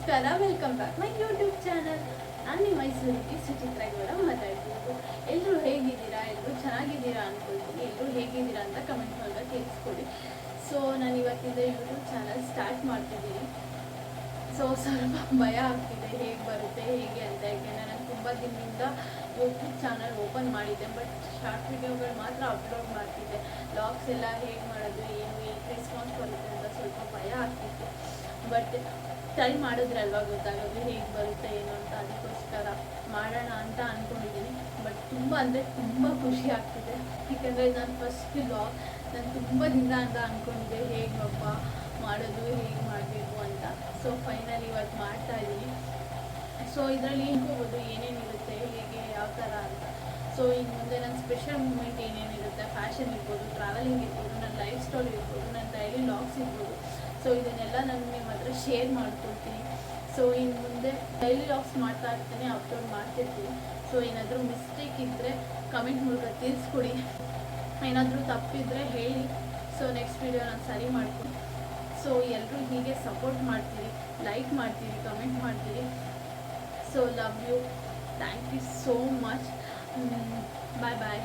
ನಮಸ್ಕಾರ, welcome back my YouTube channel. ನಾನು ನಿಮ್ಮ ಮೈಸೂರಿಗೆ ಸುಚಿತ್ರಾ ಗೌಡ ಮಾತಾಡ್ತಿರೋದು. ಎಲ್ಲರೂ ಹೇಗಿದ್ದೀರಾ? ಎಲ್ಲರೂ ಚೆನ್ನಾಗಿದ್ದೀರಾ ಅಂದ್ಕೊಳ್ತೀನಿ. ಎಲ್ಲರೂ ಹೇಗಿದ್ದೀರಾ ಅಂತ ಕಮೆಂಟ್ ಮೂಲಕ ತಿಳಿಸ್ಕೊಡಿ. ಸೊ ನಾನು ಇವತ್ತಿಂದ ಯೂಟ್ಯೂಬ್ ಚಾನಲ್ ಸ್ಟಾರ್ಟ್ ಮಾಡ್ತಿದ್ದೀನಿ. ಸೊ ಸ್ವಲ್ಪ ಭಯ ಆಗ್ತಿದೆ, ಹೇಗೆ ಬರುತ್ತೆ ಹೇಗೆ ಅಂತ. ಯಾಕೆಂದರೆ ನಾನು ತುಂಬ ದಿನದಿಂದ ಯೂಟ್ಯೂಬ್ ಚಾನಲ್ ಓಪನ್ ಮಾಡಿದ್ದೆ, ಬಟ್ ಶಾರ್ಟ್ ವಿಡಿಯೋಗಳು ಮಾತ್ರ ಅಪ್ಲೋಡ್ ಮಾಡ್ತಿದ್ದೆ. ವ್ಲಾಗ್ಸ್ ಎಲ್ಲ ಹೇಗೆ ಮಾಡೋದು, ಏನು ರೆಸ್ಪಾನ್ಸ್ ಬರುತ್ತೆ ಅಂತ ಸ್ವಲ್ಪ ಭಯ ಆಗ್ತಿತ್ತು. ಬಟ್ ಟ್ರೈ ಮಾಡಿದ್ರಲ್ವ ಗೊತ್ತಾಗೋದು ಹೇಗೆ ಬರುತ್ತೆ ಏನು ಅಂತ. ಅದಕ್ಕೋಸ್ಕರ ಮಾಡೋಣ ಅಂತ ಅಂದ್ಕೊಂಡಿದ್ದೀನಿ. ಬಟ್ ತುಂಬ ಅಂದರೆ ತುಂಬ ಖುಷಿ ಆಗ್ತಿದೆ. ಯಾಕೆಂದರೆ ನಾನು ಫಸ್ಟ್ ವ್ಲಾಗ್ ನಾನು ತುಂಬ ದಿನ ಅಂತ ಅಂದ್ಕೊಂಡಿದ್ದೆ, ಹೇಗಪ್ಪ ಮಾಡೋದು, ಹೇಗೆ ಮಾಡಬೇಕು ಅಂತ. ಸೊ ಫೈನಲಿ ಇವತ್ತು ಮಾಡ್ತಾಯಿದ್ದೀನಿ. ಸೊ ಇದರಲ್ಲಿ ಹೇಳ್ಕೋಬೋದು ಏನೇನಿರುತ್ತೆ, ಹೇಗೆ ಯಾವ ಥರ ಅಂತ. ಸೊ ಇನ್ನು ಮುಂದೆ ನನ್ನ ಸ್ಪೆಷಲ್ ಮೂಮೆಂಟ್ ಏನೇನಿರುತ್ತೆ, ಫ್ಯಾಷನ್ ಇರ್ಬೋದು, ಟ್ರಾವೆಲಿಂಗ್ ಇರ್ಬೋದು, ನನ್ನ ಲೈಫ್ ಸ್ಟೈಲ್ ಇರ್ಬೋದು, ನನ್ನ ಡೈಲಿ ವ್ಲಾಗ್ಸ್ ಇರ್ಬೋದು. ಸೊ ಇದನ್ನೆಲ್ಲ ನಾನು ನಿಮ್ಮ ಹತ್ರ ಶೇರ್ ಮಾಡ್ಕೊಳ್ತೀನಿ. ಸೊ ಇನ್ನು ಮುಂದೆ ಡೈಲಿ ವ್ಲಾಗ್ಸ್ ಮಾಡ್ತಾ ಇರ್ತೀನಿ, ಅಪ್ಲೋಡ್ ಮಾಡ್ತಿರ್ತೀನಿ. ಸೊ ಏನಾದರೂ ಮಿಸ್ಟೇಕ್ ಇದ್ದರೆ ಕಮೆಂಟ್ ಮೂಲಕ ತಿಳಿಸ್ಕೊಡಿ, ಏನಾದರೂ ತಪ್ಪಿದ್ರೆ ಹೇಳಿ. ಸೊ ನೆಕ್ಸ್ಟ್ ವಿಡಿಯೋ ನಾನು ಸರಿ ಮಾಡ್ತೀನಿ. ಸೊ ಎಲ್ಲರೂ ಹೀಗೆ ಸಪೋರ್ಟ್ ಮಾಡ್ತೀರಿ, ಲೈಕ್ ಮಾಡ್ತೀರಿ, ಕಮೆಂಟ್ ಮಾಡ್ತೀರಿ. So love you, thank you so much. Bye bye.